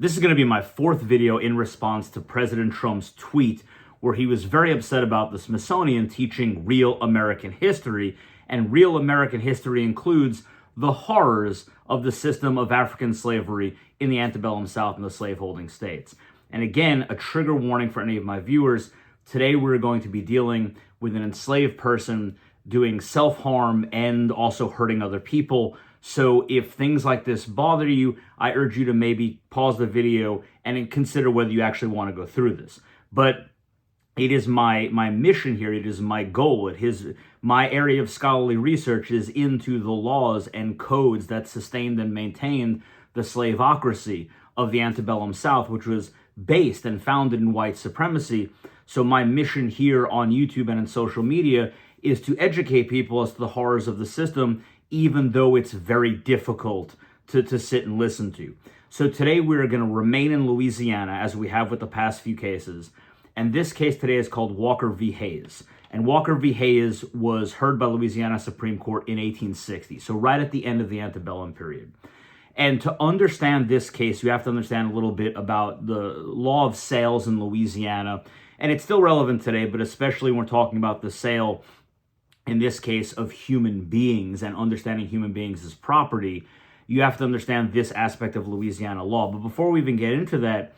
This is going to be my fourth video in response to President Trump's tweet where he was very upset about the Smithsonian teaching real American history, and real American history includes the horrors of the system of African slavery in the antebellum South and the slaveholding states. And again, a trigger warning for any of my viewers. Today we're going to be dealing with an enslaved person doing self-harm and also hurting other people. So if things like this bother you, I urge you to maybe pause the video and consider whether you actually want to go through this. But it is my mission here, it is my goal, my area of scholarly research is into the laws and codes that sustained and maintained the slaveocracy of the antebellum South, which was based and founded in white supremacy. So my mission here on YouTube and in social media is to educate people as to the horrors of the system, even though it's very difficult to sit and listen to. So today we're going to remain in Louisiana, as we have with the past few cases. And this case today is called Walker v. Hayes. And Walker v. Hayes was heard by Louisiana Supreme Court in 1860, so right at the end of the antebellum period. And to understand this case, you have to understand a little bit about the law of sales in Louisiana. And it's still relevant today, but especially when we're talking about the sale, in this case, of human beings and understanding human beings as property, you have to understand this aspect of Louisiana law. But before we even get into that,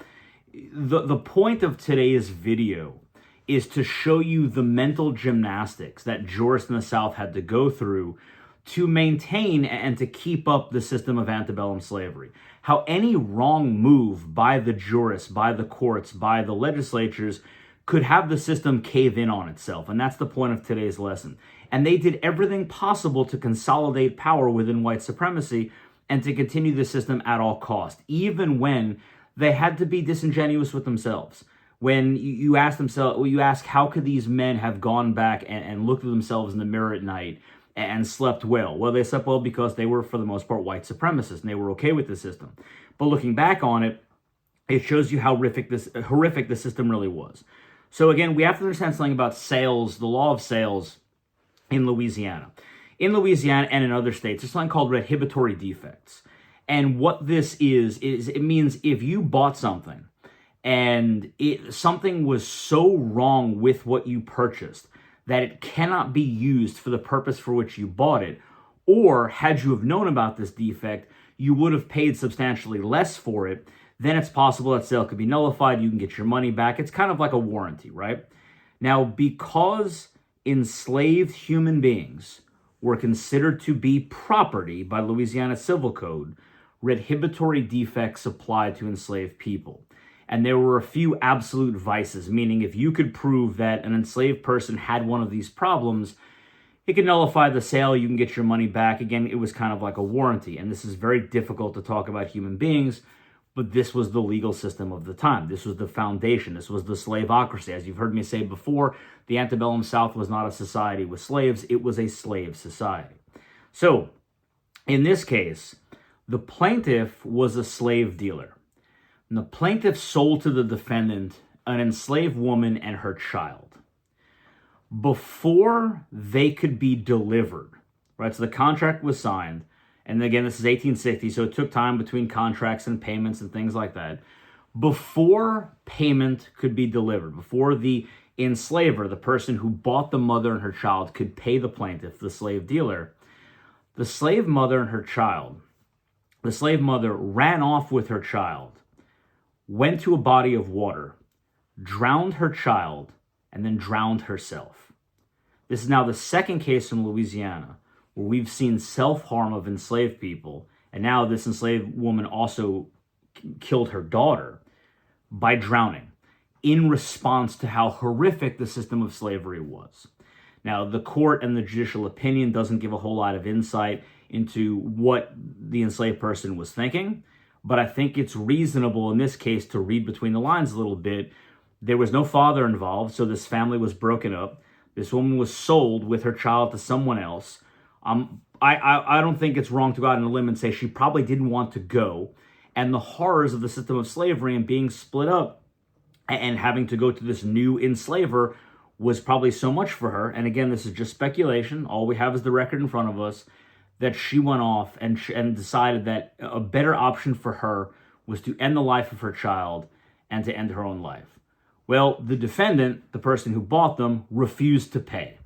the point of today's video is to show you the mental gymnastics that jurists in the South had to go through to maintain and to keep up the system of antebellum slavery. How any wrong move by the jurists, by the courts, by the legislatures could have the system cave in on itself. And that's the point of today's lesson. And they did everything possible to consolidate power within white supremacy and to continue the system at all cost, even when they had to be disingenuous with themselves. When you ask how could these men have gone back and looked at themselves in the mirror at night and slept well? Well, they slept well because they were, for the most part, white supremacists, and they were okay with the system. But looking back on it, it shows you how horrific the system really was. So again, we have to understand something about sales, the law of sales in Louisiana. In Louisiana and in other states, there's something called rehibitory defects. And what this is it means if you bought something and something was so wrong with what you purchased that it cannot be used for the purpose for which you bought it, or had you have known about this defect, you would have paid substantially less for it, then it's possible that sale could be nullified, you can get your money back. It's kind of like a warranty, right? Now, because enslaved human beings were considered to be property by Louisiana Civil Code, rehibitory defects applied to enslaved people. And there were a few absolute vices, meaning if you could prove that an enslaved person had one of these problems, it could nullify the sale, you can get your money back. Again, it was kind of like a warranty. And this is very difficult to talk about human beings, but this was the legal system of the time. This was the foundation. This was the slaveocracy. As you've heard me say before, the antebellum South was not a society with slaves. It was a slave society. So, in this case, the plaintiff was a slave dealer. And the plaintiff sold to the defendant an enslaved woman and her child. Before they could be delivered, right? So the contract was signed. And again, this is 1860, so it took time between contracts and payments and things like that. Before payment could be delivered, before the enslaver, the person who bought the mother and her child, could pay the plaintiff, the slave dealer, the slave mother and her child, the slave mother ran off with her child, went to a body of water, drowned her child, and then drowned herself. This is now the second case in Louisiana where we've seen self-harm of enslaved people, and now this enslaved woman also killed her daughter by drowning in response to how horrific the system of slavery was. Now, the court and the judicial opinion doesn't give a whole lot of insight into what the enslaved person was thinking, but I think it's reasonable in this case to read between the lines a little bit. There was no father involved, so this family was broken up. This woman was sold with her child to someone else. I don't think it's wrong to go out on a limb and say she probably didn't want to go. And the horrors of the system of slavery and being split up and having to go to this new enslaver was probably so much for her. And again, this is just speculation. All we have is the record in front of us that she went off and decided that a better option for her was to end the life of her child and to end her own life. Well, the defendant, the person who bought them, refused to pay.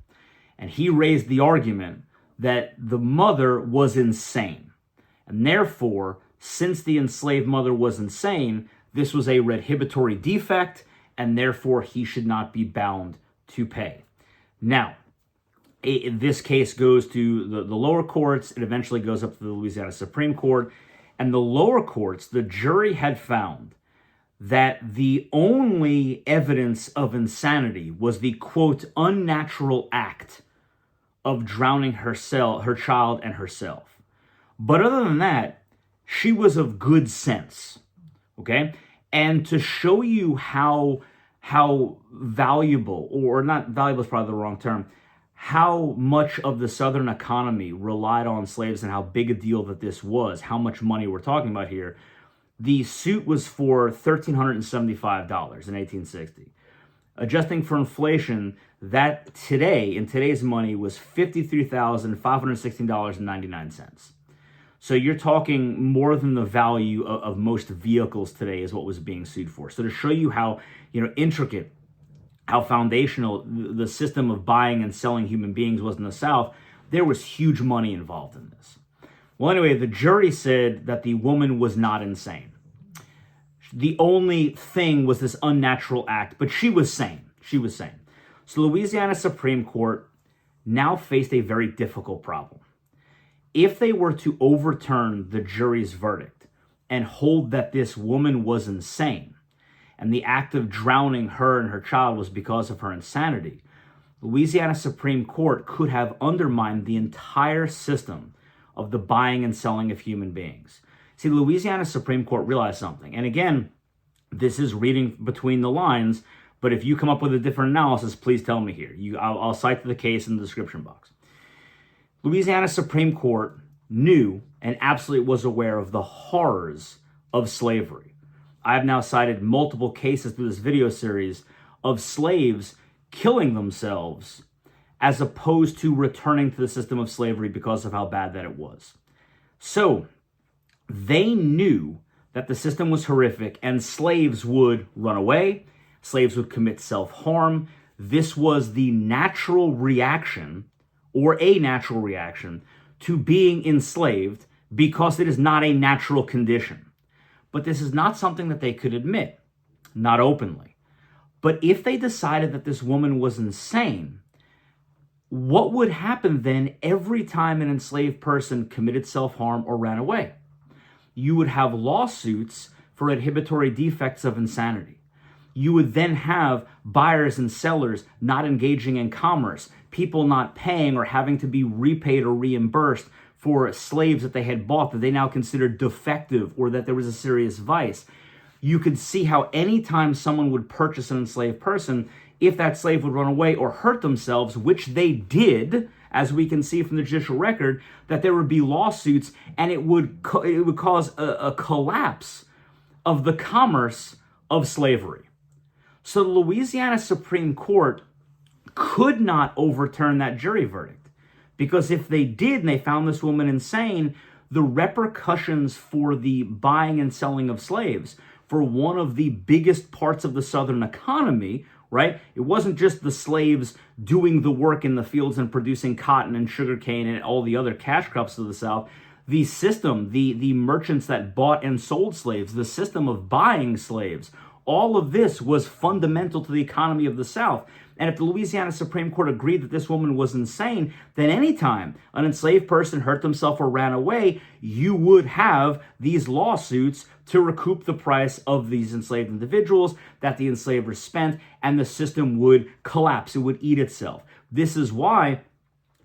And he raised the argument that the mother was insane. And therefore, since the enslaved mother was insane, this was a redhibitory defect, and therefore he should not be bound to pay. Now, this case goes to the lower courts. It eventually goes up to the Louisiana Supreme Court. And the lower courts, the jury had found that the only evidence of insanity was the, quote, unnatural act of drowning her child and herself. But other than that, she was of good sense, okay? And to show you how valuable, or not valuable is probably the wrong term, how much of the Southern economy relied on slaves and how big a deal that this was, how much money we're talking about here, the suit was for $1,375 in 1860. Adjusting for inflation, that today, in today's money, was $53,516.99. So you're talking more than the value of most vehicles today is what was being sued for. So to show you how intricate, how foundational the system of buying and selling human beings was in the South, there was huge money involved in this. Well, anyway, the jury said that the woman was not insane. The only thing was this unnatural act, but she was sane. She was sane. So Louisiana Supreme Court now faced a very difficult problem. If they were to overturn the jury's verdict and hold that this woman was insane, and the act of drowning her and her child was because of her insanity, Louisiana Supreme Court could have undermined the entire system of the buying and selling of human beings. See, the Louisiana Supreme Court realized something. And again, this is reading between the lines, but if you come up with a different analysis, please tell me here. I'll cite the case in the description box. Louisiana Supreme Court knew and absolutely was aware of the horrors of slavery. I have now cited multiple cases through this video series of slaves killing themselves as opposed to returning to the system of slavery because of how bad that it was. So they knew that the system was horrific and slaves would run away, slaves would commit self-harm. This was the natural reaction, or a natural reaction, to being enslaved because it is not a natural condition. But this is not something that they could admit, not openly. But if they decided that this woman was insane, what would happen then every time an enslaved person committed self-harm or ran away? You would have lawsuits for inhibitory defects of insanity. You would then have buyers and sellers not engaging in commerce, people not paying or having to be repaid or reimbursed for slaves that they had bought that they now considered defective or that there was a serious vice. You could see how anytime someone would purchase an enslaved person, if that slave would run away or hurt themselves, which they did, as we can see from the judicial record, that there would be lawsuits and it would cause a collapse of the commerce of slavery. So the Louisiana Supreme Court could not overturn that jury verdict, because if they did and they found this woman insane, the repercussions for the buying and selling of slaves, for one of the biggest parts of the Southern economy, right? It wasn't just the slaves doing the work in the fields and producing cotton and sugarcane and all the other cash crops of the South. The system, the merchants that bought and sold slaves, the system of buying slaves, all of this was fundamental to the economy of the South. And if the Louisiana Supreme Court agreed that this woman was insane, then anytime an enslaved person hurt themselves or ran away, you would have these lawsuits to recoup the price of these enslaved individuals that the enslavers spent, and the system would collapse. It would eat itself. This is why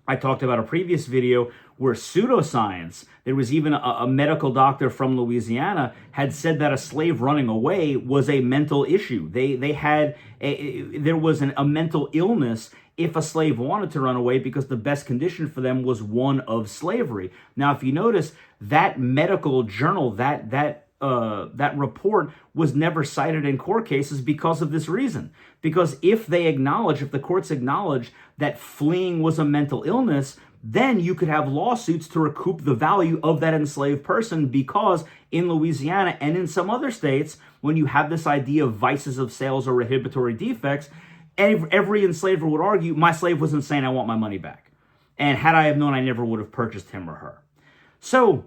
I talked about a previous video where pseudoscience, there was even a medical doctor from Louisiana had said that a slave running away was a mental issue. There was a mental illness if a slave wanted to run away, because the best condition for them was one of slavery. Now, if you notice, that medical journal, that report was never cited in court cases because of this reason. Because if the courts acknowledge that fleeing was a mental illness, then you could have lawsuits to recoup the value of that enslaved person, because in Louisiana and in some other states, when you have this idea of vices of sales or inhibitory defects, every enslaver would argue, my slave was insane, I want my money back. And had I have known, I never would have purchased him or her. So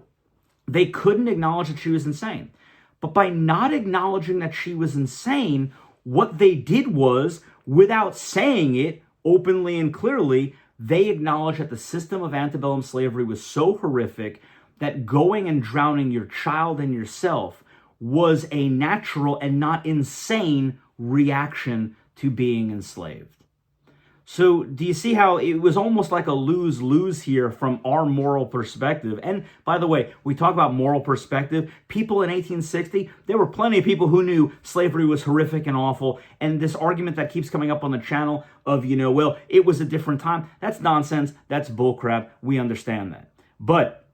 they couldn't acknowledge that she was insane. But by not acknowledging that she was insane, what they did was, without saying it openly and clearly, they acknowledged that the system of antebellum slavery was so horrific that going and drowning your child and yourself was a natural and not insane reaction to being enslaved. So do you see how it was almost like a lose-lose here from our moral perspective? And by the way, we talk about moral perspective. People in 1860, there were plenty of people who knew slavery was horrific and awful. And this argument that keeps coming up on the channel of, well, it was a different time. That's nonsense. That's bullcrap. We understand that. But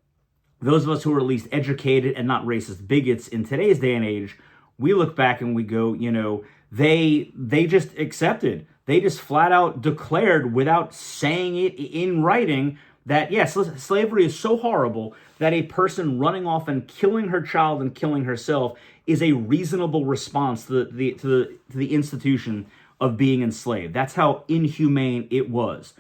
those of us who are at least educated and not racist bigots in today's day and age, we look back and we go, they just accepted. They just flat out declared, without saying it in writing, that yes, slavery is so horrible that a person running off and killing her child and killing herself is a reasonable response to the institution of being enslaved. That's how inhumane it was.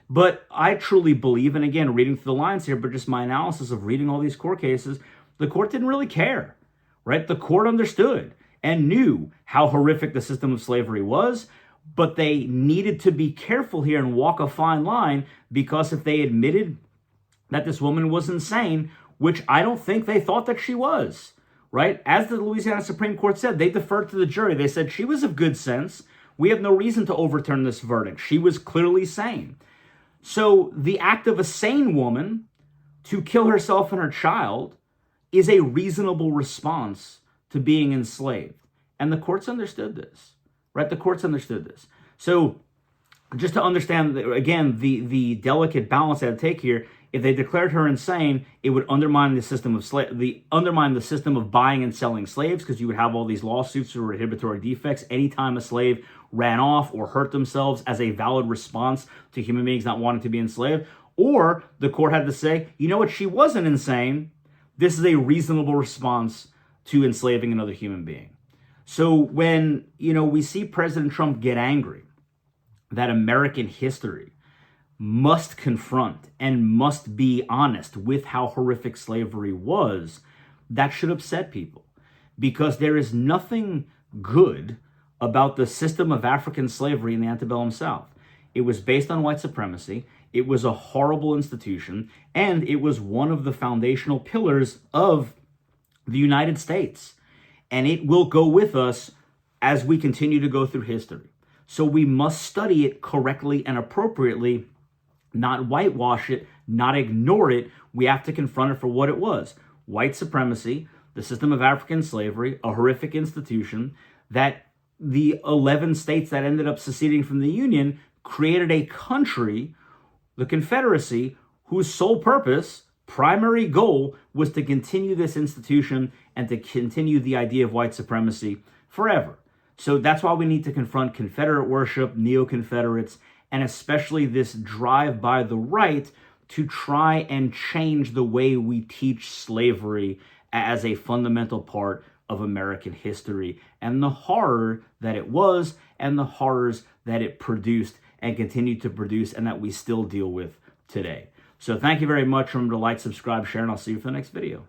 But I truly believe, and again, reading through the lines here, but just my analysis of reading all these court cases, the court didn't really care, right? The court understood and knew how horrific the system of slavery was, but they needed to be careful here and walk a fine line, because if they admitted that this woman was insane, which I don't think they thought that she was, right? As the Louisiana Supreme Court said, they deferred to the jury. They said she was of good sense. We have no reason to overturn this verdict. She was clearly sane. So the act of a sane woman to kill herself and her child is a reasonable response to being enslaved. And the courts understood this. Right? The courts understood this. So just to understand, again, the delicate balance at take here, if they declared her insane, it would undermine the system of undermine the system of buying and selling slaves, because you would have all these lawsuits for inhibitory defects anytime a slave ran off or hurt themselves as a valid response to human beings not wanting to be enslaved. Or the court had to say, you know what, she wasn't insane. This is a reasonable response to enslaving another human being. So when, we see President Trump get angry that American history must confront and must be honest with how horrific slavery was, that should upset people, because there is nothing good about the system of African slavery in the antebellum South. It was based on white supremacy. It was a horrible institution, and it was one of the foundational pillars of the United States. And it will go with us as we continue to go through history. So we must study it correctly and appropriately, not whitewash it, not ignore it. We have to confront it for what it was. White supremacy, the system of African slavery, a horrific institution that the 11 states that ended up seceding from the Union created a country, the Confederacy, whose sole purpose, primary goal, was to continue this institution and to continue the idea of white supremacy forever. So that's why we need to confront Confederate worship, neo-Confederates, and especially this drive by the right to try and change the way we teach slavery as a fundamental part of American history, and the horror that it was, and the horrors that it produced and continued to produce, and that we still deal with today. So thank you very much. Remember to like, subscribe, share, and I'll see you for the next video.